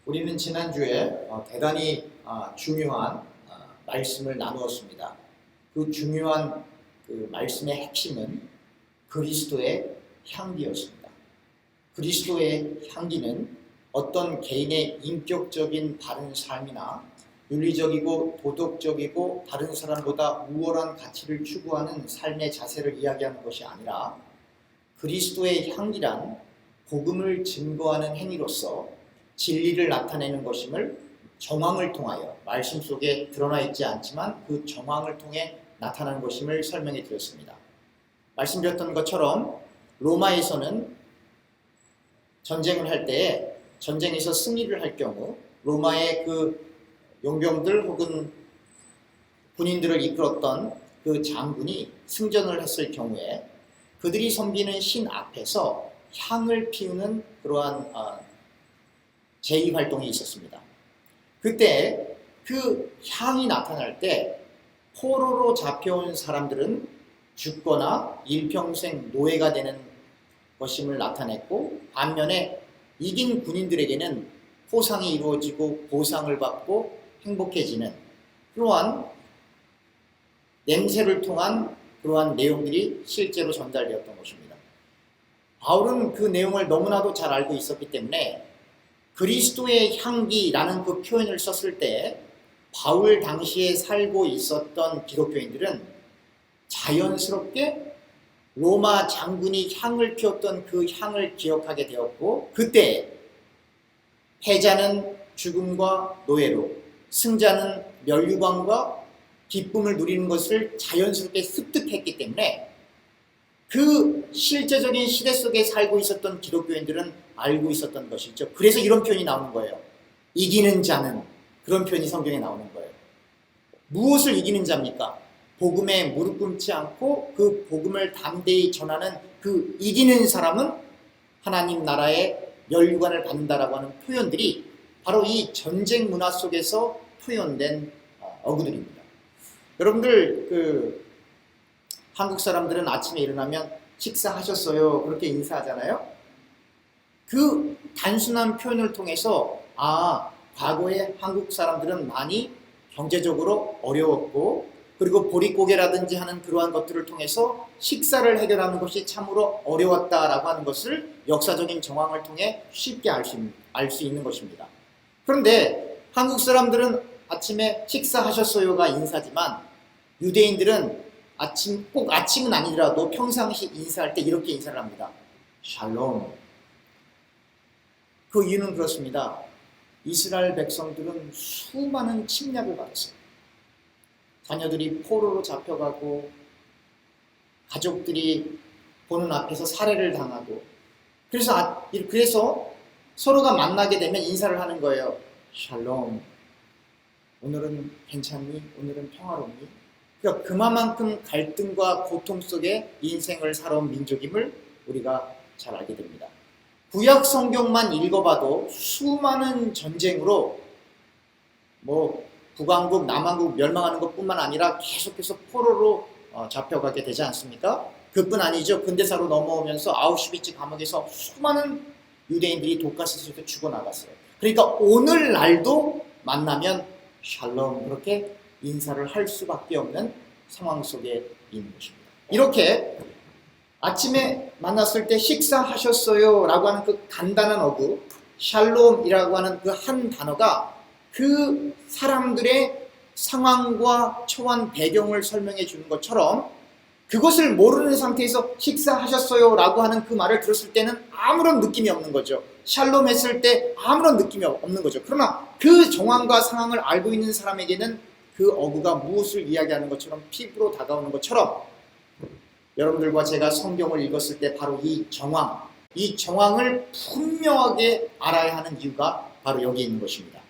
우리는 지난주에 대단히 중요한 말씀을 나누었습니다. 그 중요한 그 말씀의 핵심은 그리스도의 향기였습니다. 그리스도의 향기는 어떤 개인의 인격적인 바른 삶이나 윤리적이고 도덕적이고 다른 사람보다 우월한 가치를 추구하는 삶의 자세를 이야기하는 것이 아니라 그리스도의 향기란 복음을 증거하는 행위로서 진리를 나타내는 것임을 정황을 통하여, 말씀 속에 드러나 있지 않지만 그 정황을 통해 나타나는 것임을 설명해 드렸습니다. 말씀드렸던 것처럼 로마에서는 전쟁을 할 때에 전쟁에서 승리를 할 경우 로마의 그 용병들 혹은 군인들을 이끌었던 그 장군이 승전을 했을 경우에 그들이 섬기는 신 앞에서 향을 피우는 그러한 제의 활동이 있었습니다. 그때 그 향이 나타날 때 포로로 잡혀온 사람들은 죽거나 일평생 노예가 되는 것임을 나타냈고, 반면에 이긴 군인들에게는 포상이 이루어지고 보상을 받고 행복해지는 그러한 냄새를 통한 그러한 내용들이 실제로 전달되었던 것입니다. 바울은 그 내용을 너무나도 잘 알고 있었기 때문에 그리스도의 향기라는 그 표현을 썼을 때 바울 당시에 살고 있었던 기독교인들은 자연스럽게 로마 장군이 향을 피웠던 그 향을 기억하게 되었고, 그때 패자는 죽음과 노예로, 승자는 멸류관과 기쁨을 누리는 것을 자연스럽게 습득했기 때문에 그 실제적인 시대 속에 살고 있었던 기독교인들은 알고 있었던 것이죠. 그래서 이런 표현이 나오는 거예요. 이기는 자는, 그런 표현이 성경에 나오는 거예요. 무엇을 이기는 자입니까? 복음에 무릎 꿇지 않고 그 복음을 담대히 전하는 그 이기는 사람은 하나님 나라의 멸류관을 받는다라고 하는 표현들이 바로 이 전쟁 문화 속에서 표현된 어구들입니다. 여러분들 한국 사람들은 아침에 일어나면 식사하셨어요? 그렇게 인사하잖아요. 그 단순한 표현을 통해서 과거에 한국 사람들은 많이 경제적으로 어려웠고, 그리고 보릿고개라든지 하는 그러한 것들을 통해서 식사를 해결하는 것이 참으로 어려웠다라고 하는 것을 역사적인 정황을 통해 쉽게 알 수 있는 것입니다. 그런데 한국 사람들은 아침에 식사하셨어요가 인사지만 유대인들은 꼭 아침은 아니더라도 평상시 인사할 때 이렇게 인사를 합니다. 샬롬. 그 이유는 그렇습니다. 이스라엘 백성들은 수많은 침략을 받았어요. 자녀들이 포로로 잡혀가고 가족들이 보는 앞에서 살해를 당하고, 그래서 서로가 만나게 되면 인사를 하는 거예요. 샬롬. 오늘은 괜찮니? 오늘은 평화롭니? 그러니까 그만큼 갈등과 고통 속에 인생을 살아온 민족임을 우리가 잘 알게 됩니다. 구약 성경만 읽어봐도 수많은 전쟁으로 북왕국, 남왕국 멸망하는 것뿐만 아니라 계속해서 포로로 잡혀가게 되지 않습니까? 그뿐 아니죠. 근대사로 넘어오면서 아우슈비츠 감옥에서 수많은 유대인들이 독가스에서 죽어나갔어요. 그러니까 오늘날도 만나면 샬롬 그렇게 인사를 할 수밖에 없는 상황 속에 있는 것입니다. 이렇게 아침에 만났을 때 식사하셨어요? 라고 하는 그 간단한 어구, 샬롬이라고 하는 그 한 단어가 그 사람들의 상황과 처한 배경을 설명해 주는 것처럼 그것을 모르는 상태에서 식사하셨어요? 라고 하는 그 말을 들었을 때는 아무런 느낌이 없는 거죠. 샬롬 했을 때 아무런 느낌이 없는 거죠. 그러나 그 정황과 상황을 알고 있는 사람에게는 그 어구가 무엇을 이야기하는 것처럼 피부로 다가오는 것처럼 여러분들과 제가 성경을 읽었을 때 바로 이 정황을 분명하게 알아야 하는 이유가 바로 여기 있는 것입니다.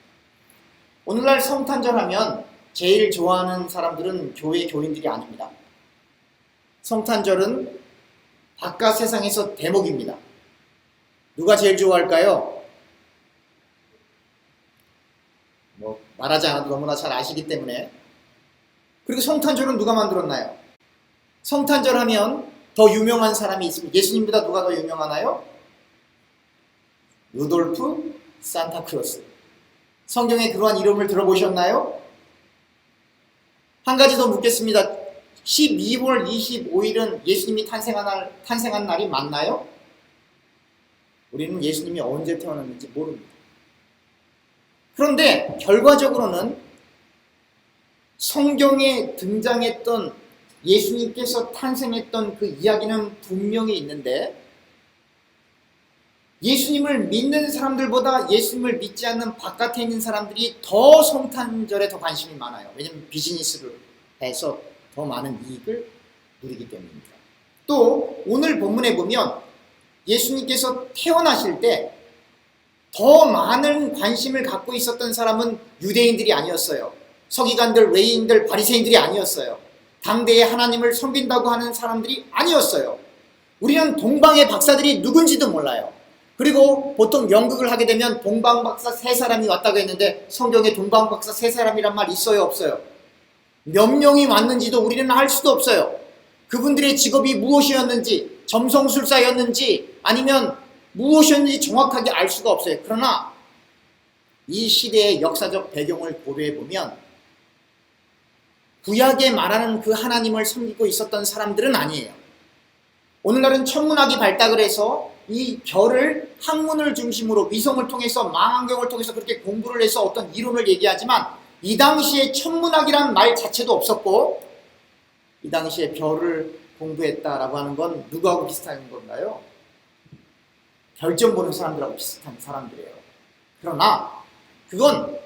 오늘날 성탄절하면 제일 좋아하는 사람들은 교회 교인들이 아닙니다. 성탄절은 바깥 세상에서 대목입니다. 누가 제일 좋아할까요? 말하지 않아도 너무나 잘 아시기 때문에. 그리고 성탄절은 누가 만들었나요? 성탄절 하면 더 유명한 사람이 있습니다. 예수님보다 누가 더 유명하나요? 루돌프 산타클로스. 성경에 그러한 이름을 들어보셨나요? 한 가지 더 묻겠습니다. 12월 25일은 예수님이 탄생한 날이 맞나요? 우리는 예수님이 언제 태어났는지 모릅니다. 그런데 결과적으로는 성경에 등장했던 예수님께서 탄생했던 그 이야기는 분명히 있는데, 예수님을 믿는 사람들보다 예수님을 믿지 않는 바깥에 있는 사람들이 더 성탄절에 더 관심이 많아요. 왜냐하면 비즈니스를 해서 더 많은 이익을 누리기 때문입니다. 또 오늘 본문에 보면 예수님께서 태어나실 때 더 많은 관심을 갖고 있었던 사람은 유대인들이 아니었어요. 서기관들, 외인들, 바리새인들이 아니었어요. 당대에 하나님을 섬긴다고 하는 사람들이 아니었어요. 우리는 동방의 박사들이 누군지도 몰라요. 그리고 보통 연극을 하게 되면 동방박사 세 사람이 왔다고 했는데, 성경에 동방박사 세 사람이란 말 있어요, 없어요? 몇 명이 왔는지도 우리는 알 수도 없어요. 그분들의 직업이 무엇이었는지, 점성술사였는지 아니면 무엇이었는지 정확하게 알 수가 없어요. 그러나 이 시대의 역사적 배경을 고려해 보면 구약에 말하는 그 하나님을 섬기고 있었던 사람들은 아니에요. 오늘날은 천문학이 발달을 해서 이 별을 학문을 중심으로 위성을 통해서 망원경을 통해서 그렇게 공부를 해서 어떤 이론을 얘기하지만, 이 당시에 천문학이란 말 자체도 없었고, 이 당시에 별을 공부했다라고 하는 건 누구하고 비슷한 건가요? 별점 보는 사람들하고 비슷한 사람들이에요. 그러나 그건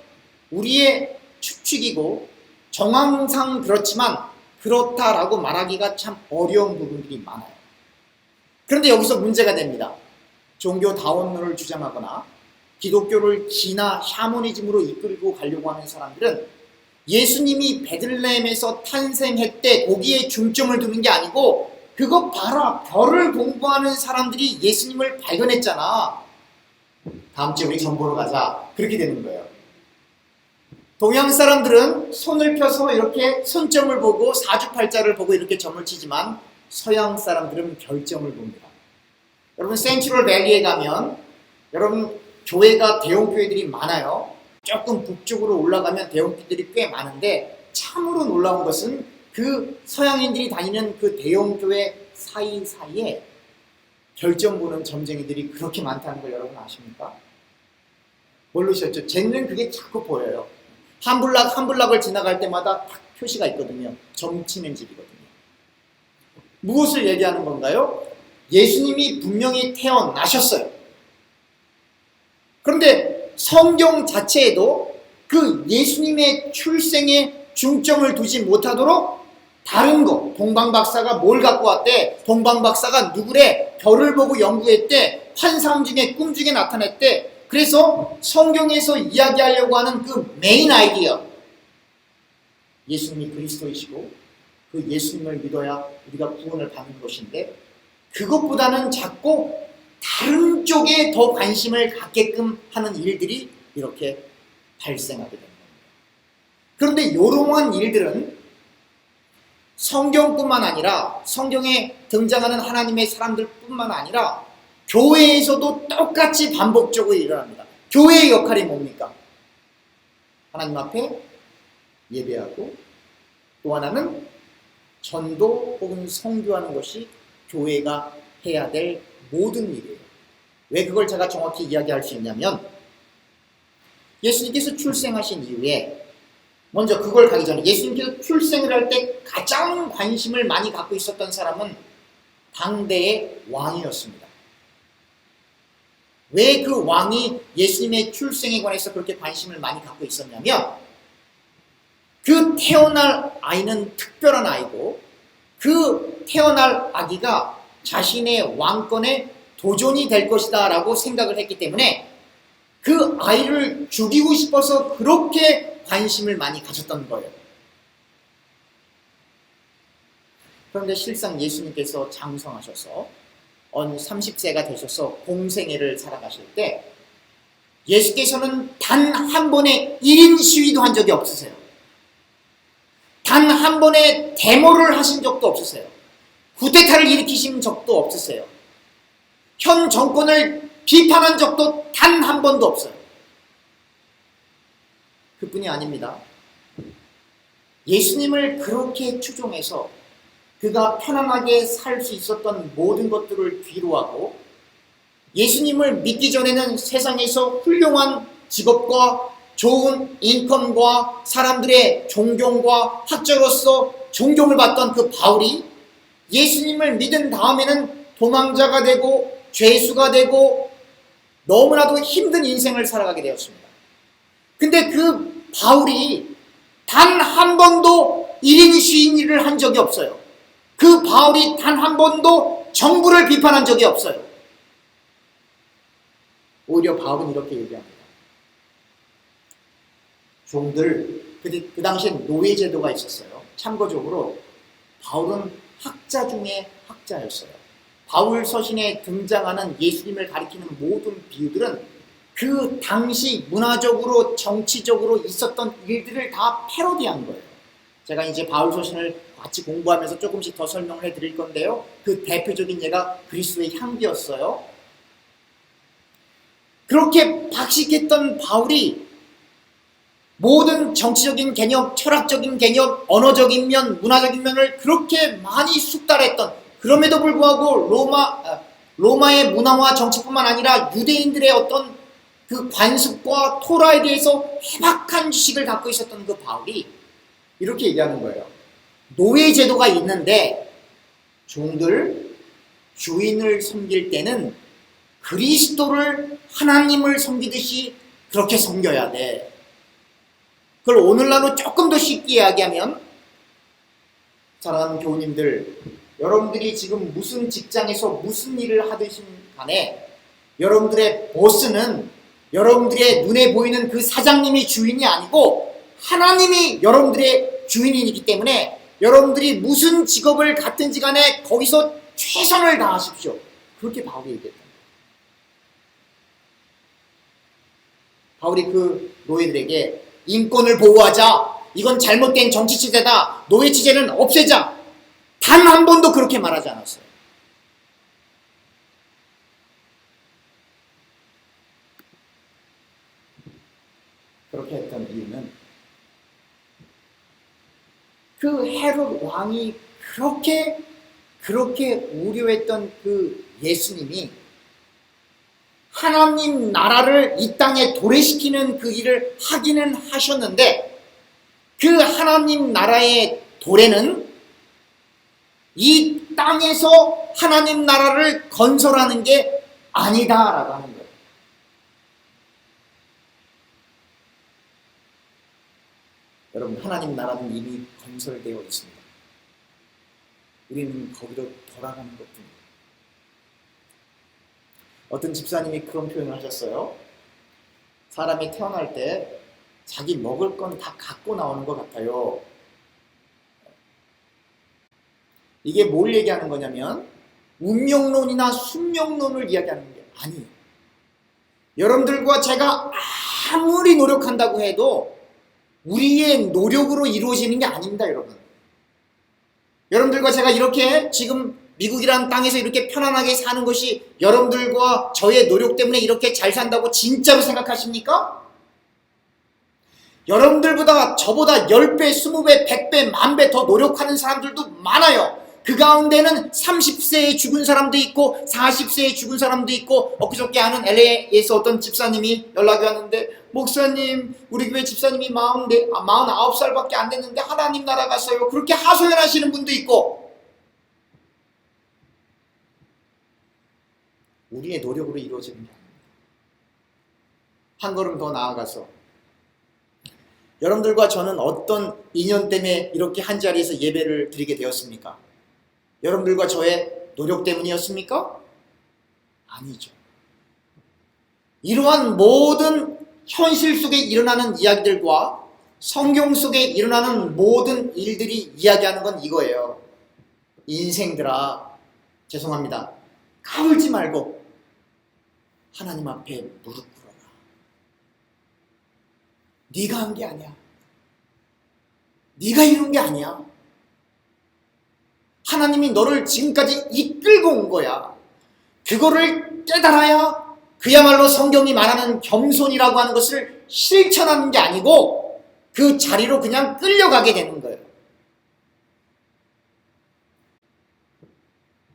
우리의 추측이고 정황상 그렇지만 그렇다라고 말하기가 참 어려운 부분들이 많아요. 그런데 여기서 문제가 됩니다. 종교다원론을 주장하거나 기독교를 기나 샤머니즘으로 이끌고 가려고 하는 사람들은 예수님이 베들레헴에서 탄생했대 거기에 중점을 두는 게 아니고, 그거 봐라, 별을 공부하는 사람들이 예수님을 발견했잖아, 다음 주에 우리 점 보러 가자, 그렇게 되는 거예요. 동양 사람들은 손을 펴서 이렇게 손점을 보고 사주팔자를 보고 이렇게 점을 치지만, 서양 사람들은 별점을 봅니다. 여러분 센트럴 밸리에 가면 여러분 교회가 대형 교회들이 많아요. 조금 북쪽으로 올라가면 대형 교회들이 꽤 많은데, 참으로 놀라운 것은 그 서양인들이 다니는 그 대형 교회 사이사이에 별점 보는 점쟁이들이 그렇게 많다는 걸 여러분 아십니까? 모르셨죠? 쟤는 그게 자꾸 보여요. 한 블락을 지나갈 때마다 딱 표시가 있거든요. 점 치는 집이거든요. 무엇을 얘기하는 건가요? 예수님이 분명히 태어나셨어요. 그런데 성경 자체에도 그 예수님의 출생에 중점을 두지 못하도록 다른 거, 동방박사가 뭘 갖고 왔대, 동방박사가 누구래, 별을 보고 연구했대, 환상 중에 꿈 중에 나타냈대. 그래서 성경에서 이야기하려고 하는 그 메인 아이디어, 예수님이 그리스도이시고 그 예수님을 믿어야 우리가 구원을 받는 것인데, 그것보다는 자꾸 다른 쪽에 더 관심을 갖게끔 하는 일들이 이렇게 발생하게 됩니다. 그런데 이러한 일들은 성경뿐만 아니라, 성경에 등장하는 하나님의 사람들뿐만 아니라 교회에서도 똑같이 반복적으로 일어납니다. 교회의 역할이 뭡니까? 하나님 앞에 예배하고, 또 하나는 전도 혹은 선교하는 것이 교회가 해야 될 모든 일이에요. 왜 그걸 제가 정확히 이야기할 수 있냐면, 예수님께서 출생하신 이후에, 먼저 그걸 가기 전에 예수님께서 출생을 할 때 가장 관심을 많이 갖고 있었던 사람은 당대의 왕이었습니다. 왜 그 왕이 예수님의 출생에 관해서 그렇게 관심을 많이 갖고 있었냐면, 그 태어날 아이는 특별한 아이고, 그 태어날 아기가 자신의 왕권의 도전이 될 것이다 라고 생각을 했기 때문에 그 아이를 죽이고 싶어서 그렇게 관심을 많이 가졌던 거예요. 그런데 실상 예수님께서 장성하셔서 어느 30세가 되셔서 공생애를 살아가실 때, 예수께서는 단 한 번의 1인 시위도 한 적이 없으세요. 단 한 번의 데모를 하신 적도 없으세요. 쿠데타를 일으키신 적도 없으세요. 현 정권을 비판한 적도 단 한 번도 없어요. 그뿐이 아닙니다. 예수님을 그렇게 추종해서 그가 편안하게 살 수 있었던 모든 것들을 뒤로하고 예수님을 믿기 전에는 세상에서 훌륭한 직업과 좋은 인컴과 사람들의 존경과 학자로서 존경을 받던 그 바울이 예수님을 믿은 다음에는 도망자가 되고 죄수가 되고 너무나도 힘든 인생을 살아가게 되었습니다. 근데 그 바울이 단 한 번도 1인 시인 일을 한 적이 없어요. 그 바울이 단 한 번도 정부를 비판한 적이 없어요. 오히려 바울은 이렇게 얘기합니다. 종들, 그 당시엔 노예제도가 있었어요. 참고적으로 바울은 학자 중에 학자였어요. 바울 서신에 등장하는 예수님을 가리키는 모든 비유들은 그 당시 문화적으로 정치적으로 있었던 일들을 다 패러디한 거예요. 제가 이제 바울 서신을 같이 공부하면서 조금씩 더 설명을 해드릴 건데요. 그 대표적인 예가 그리스도의 향기였어요. 그렇게 박식했던 바울이 모든 정치적인 개념, 철학적인 개념, 언어적인 면, 문화적인 면을 그렇게 많이 숙달했던, 그럼에도 불구하고 로마의 문화와 정치뿐만 아니라 유대인들의 어떤 그 관습과 토라에 대해서 해박한 지식을 갖고 있었던 그 바울이 이렇게 얘기하는 거예요. 노예 제도가 있는데 종들, 주인을 섬길 때는 그리스도를, 하나님을 섬기듯이 그렇게 섬겨야 돼. 그걸 오늘날로 조금 더 쉽게 이야기하면, 사랑하는 교우님들, 여러분들이 지금 무슨 직장에서 무슨 일을 하듯이 간에 여러분들의 보스는 여러분들의 눈에 보이는 그 사장님이 주인이 아니고 하나님이 여러분들의 주인이기 때문에 여러분들이 무슨 직업을 갖든지 간에 거기서 최선을 다하십시오. 그렇게 바울이 얘기했다. 바울이 그 노예들에게 인권을 보호하자, 이건 잘못된 정치 체제다, 노예 체제는 없애자, 단 한 번도 그렇게 말하지 않았어요. 그렇게 했던 이유는 그 헤롯 왕이 그렇게 우려했던 그 예수님이 하나님 나라를 이 땅에 도래시키는 그 일을 하기는 하셨는데, 그 하나님 나라의 도래는 이 땅에서 하나님 나라를 건설하는 게 아니다라고 하는 거예요. 여러분, 하나님 나라는 이미 건설되어 있습니다. 우리는 거기로 돌아가는 것뿐입니다. 어떤 집사님이 그런 표현을 하셨어요. 사람이 태어날 때 자기 먹을 건 다 갖고 나오는 것 같아요. 이게 뭘 얘기하는 거냐면 운명론이나 숙명론을 이야기하는 게 아니에요. 여러분들과 제가 아무리 노력한다고 해도 우리의 노력으로 이루어지는 게 아닙니다, 여러분. 여러분들과 제가 이렇게 지금 미국이라는 땅에서 이렇게 편안하게 사는 것이 여러분들과 저의 노력 때문에 이렇게 잘 산다고 진짜로 생각하십니까? 여러분들보다 저보다 10배, 20배, 100배, 10,000배 더 노력하는 사람들도 많아요. 그 가운데는 30세에 죽은 사람도 있고 40세에 죽은 사람도 있고, 엊그저께 아는 LA에서 어떤 집사님이 연락이 왔는데, 목사님, 우리 교회 집사님이 49살밖에 안 됐는데 하나님 나라 갔어요. 그렇게 하소연하시는 분도 있고, 우리의 노력으로 이루어지는 게 아닙니다. 한 걸음 더 나아가서 여러분들과 저는 어떤 인연 때문에 이렇게 한 자리에서 예배를 드리게 되었습니까? 여러분들과 저의 노력 때문이었습니까? 아니죠. 이러한 모든 현실 속에 일어나는 이야기들과 성경 속에 일어나는 모든 일들이 이야기하는 건 이거예요. 인생들아, 죄송합니다, 까불지 말고 하나님 앞에 무릎 꿇어라. 네가 한 게 아니야. 네가 이룬 게 아니야. 하나님이 너를 지금까지 이끌고 온 거야. 그거를 깨달아야 그야말로 성경이 말하는 겸손이라고 하는 것을 실천하는 게 아니고 그 자리로 그냥 끌려가게 되는 거예요.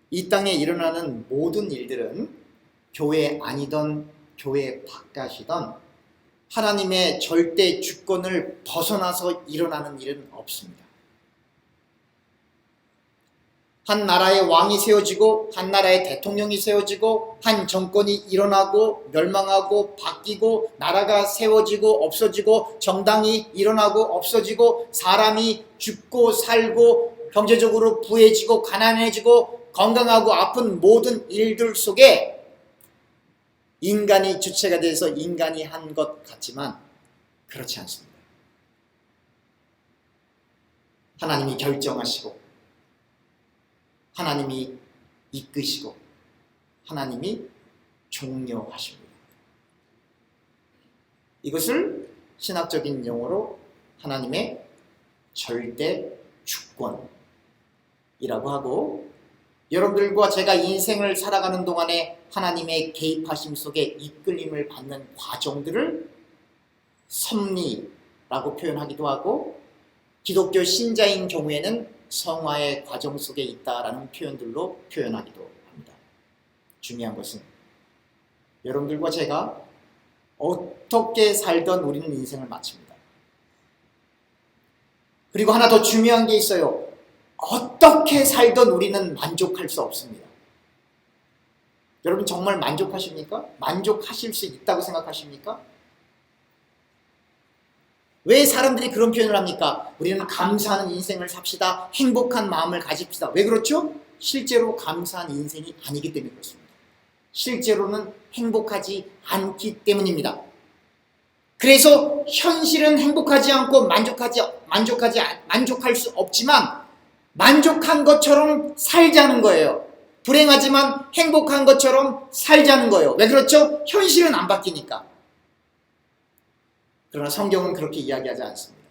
이 땅에 일어나는 모든 일들은 교회 아니던 교회 바깥이던 하나님의 절대 주권을 벗어나서 일어나는 일은 없습니다. 한 나라의 왕이 세워지고 한 나라의 대통령이 세워지고 한 정권이 일어나고 멸망하고 바뀌고 나라가 세워지고 없어지고 정당이 일어나고 없어지고 사람이 죽고 살고 경제적으로 부해지고 가난해지고 건강하고 아픈 모든 일들 속에 인간이 주체가 돼서 인간이 한 것 같지만 그렇지 않습니다. 하나님이 결정하시고 하나님이 이끄시고 하나님이 종료하십니다. 이것을 신학적인 용어로 하나님의 절대 주권이라고 하고, 여러분들과 제가 인생을 살아가는 동안에 하나님의 개입하심 속에 이끌림을 받는 과정들을 섭리라고 표현하기도 하고, 기독교 신자인 경우에는 성화의 과정 속에 있다라는 표현들로 표현하기도 합니다. 중요한 것은 여러분들과 제가 어떻게 살던 우리는 인생을 마칩니다. 그리고 하나 더 중요한 게 있어요. 어떻게 살던 우리는 만족할 수 없습니다. 여러분 정말 만족하십니까? 만족하실 수 있다고 생각하십니까? 왜 사람들이 그런 표현을 합니까? 우리는 감사하는 인생을 삽시다. 행복한 마음을 가집시다. 왜 그렇죠? 실제로 감사한 인생이 아니기 때문에 그렇습니다. 실제로는 행복하지 않기 때문입니다. 그래서 현실은 행복하지 않고 만족할 수 없지만 만족한 것처럼 살자는 거예요. 불행하지만 행복한 것처럼 살자는 거예요. 왜 그렇죠? 현실은 안 바뀌니까. 그러나 성경은 그렇게 이야기하지 않습니다.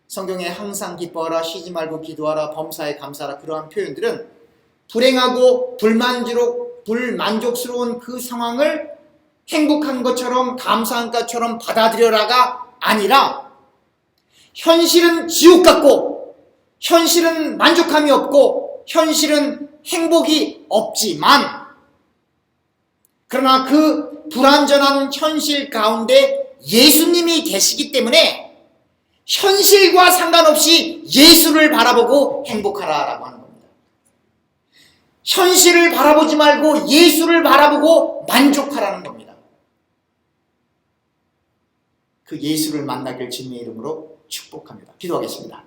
성경에 항상 기뻐하라, 쉬지 말고 기도하라, 범사에 감사하라, 그러한 표현들은 불행하고 불만족스러운 그 상황을 행복한 것처럼 감사한 것처럼 받아들여라가 아니라, 현실은 지옥 같고 현실은 만족함이 없고 현실은 행복이 없지만, 그러나 그 불완전한 현실 가운데 예수님이 계시기 때문에 현실과 상관없이 예수를 바라보고 행복하라라고 하는 겁니다. 현실을 바라보지 말고 예수를 바라보고 만족하라는 겁니다. 그 예수를 만나길 주님의 이름으로 축복합니다. 기도하겠습니다.